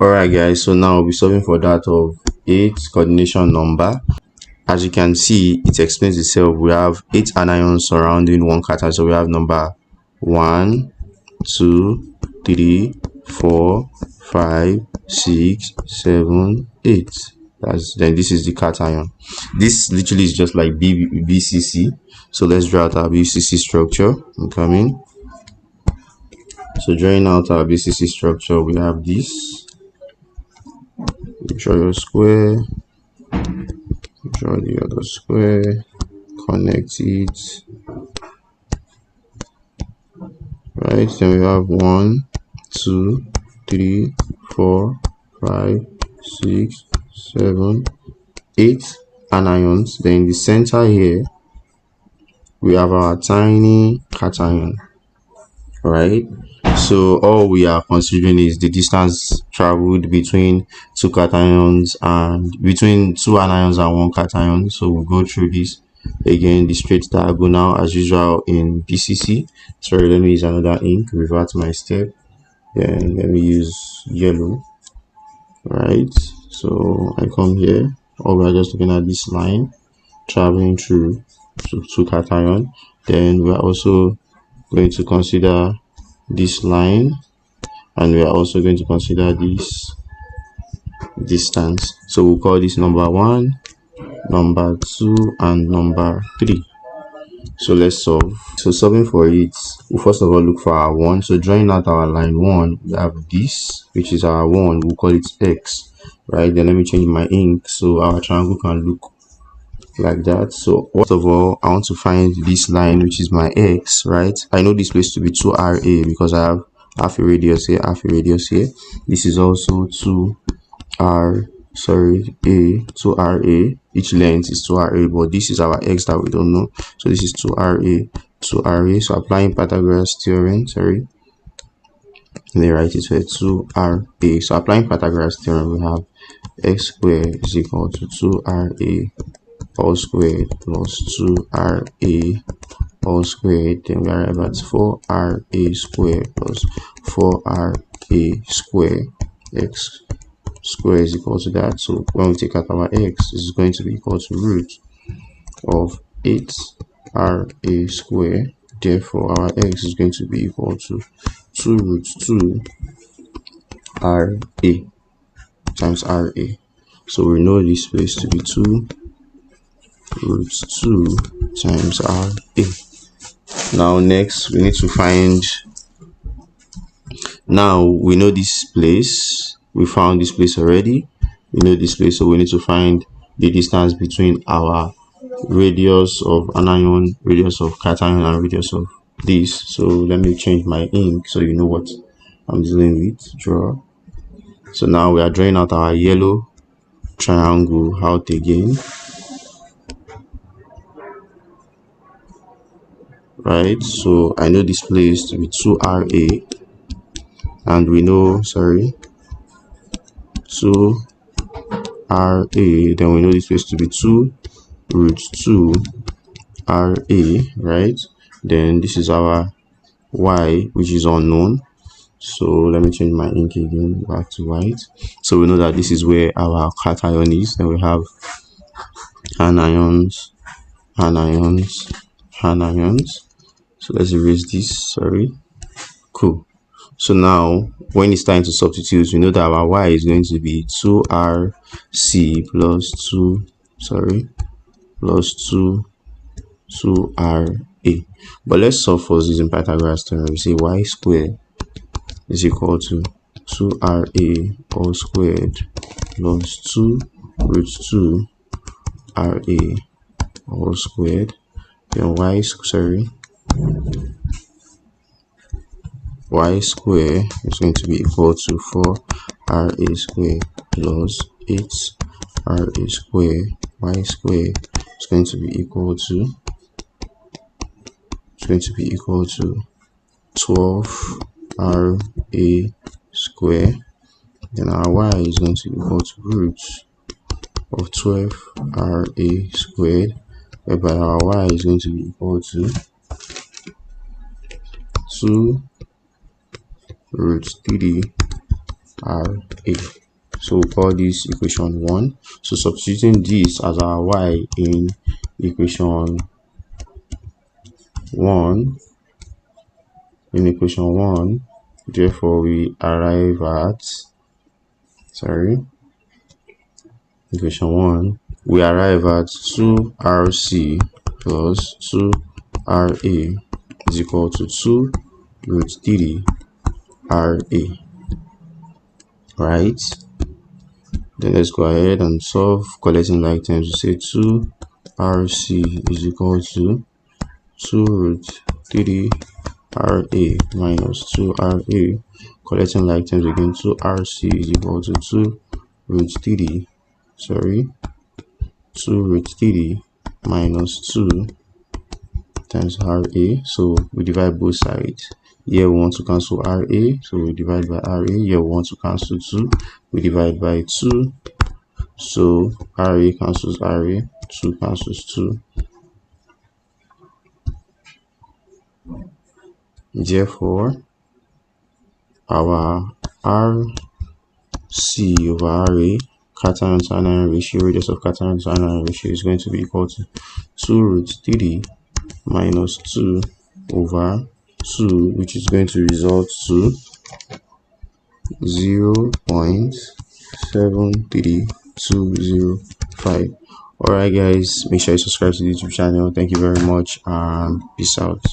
Alright guys, so now we'll be solving for that of 8 coordination number. As you can see, it explains itself. We have 8 anions surrounding one cation. So we have number 1, 2, 3, 4, 5, 6, 7, 8. Then this is the cation. This literally is just like BCC. So let's draw out our BCC structure. I'm coming. So drawing out our BCC structure, we have this. Draw your square, draw the other square, connect it. Right, then we have 1, 2, 3, 4, 5, 6, 7, 8 anions. Then in the center here, we have our tiny cation. Right, so all we are considering is the distance traveled between two cations and between two anions and one cation. So we'll go through this again, the straight diagonal as usual in BCC. Sorry, let me use another ink, revert my step. Then let me use yellow. Right, so I come here. All we are just looking at this line traveling through two cation. Then we are also going to consider this line, and we are also going to consider this distance. So we'll call this number 1, number 2, and number 3. So let's solve. So solving for it, we'll first of all look for our 1. So drawing out our line 1, we have this, which is our 1. We'll call it x. Right, then let me change my ink so our triangle can look like that. So first of all, I want to find this line, which is my x. Right, I know this place to be 2RA because I have half a radius here, half a radius here. This is also 2RA. Each length is 2RA, but this is our x that we don't know. So this is 2RA. So applying Pythagoras theorem, they write it here 2RA. So applying Pythagoras theorem, we have x squared is equal to 2RA all squared plus 2RA all squared. Then we arrive at 4RA squared plus 4RA squared. X squared is equal to that. So when we take out our x, this is going to be equal to root of 8RA squared. Therefore, our x is going to be equal to 2 root 2RA times RA. So we know this place to be 2 root 2 times RA. Now next we need to find, now we know this place, we found this place already, we know this place, so we need to find the distance between our radius of anion, radius of cation, and radius of this. So let me change my ink so you know what I'm dealing with. Draw. So now we are drawing out our yellow triangle out again. Right, so I know this place to be 2RA, and we know 2RA, then we know this place to be 2 root 2RA, right? Then this is our y, which is unknown. So let me change my ink again back to white. So we know that this is where our cation is. Then we have anions. So let's erase this, cool. So now when it's time to substitute, we know that our y is going to be 2RC plus 2RA. But let's solve for using Pythagoras theorem. We say y squared is equal to 2RA all squared plus 2 root 2RA all squared. Then y square is going to be equal to 4RA squared plus 8RA squared. Y squared is going to be equal to 12RA squared. Then our y is going to be equal to root of 12RA squared, whereby our y is going to be equal to 2 root 3 RA. So we call this equation 1. So substituting this as our y in equation 1, therefore we arrive at equation 1, we arrive at 2RC plus 2RA is equal to 2 root 3 RA, right? Then let's go ahead and solve. Collecting like terms, we say 2RC is equal to 2 root 3 RA minus 2RA. Collecting like terms again, 2RC is equal to 2 root 3 minus 2 times RA. So we divide both sides. Here we want to cancel RA, so we divide by RA. Here we want to cancel 2, we divide by 2. So RA cancels RA, 2 cancels 2. Therefore, our RC over RA, cation to anion ratio, radius of cation to anion ratio, is going to be equal to 2 root 3 minus 2 over 2, which is going to result to 0.73205. Alright guys, make sure you subscribe to the YouTube channel. Thank you very much and peace out.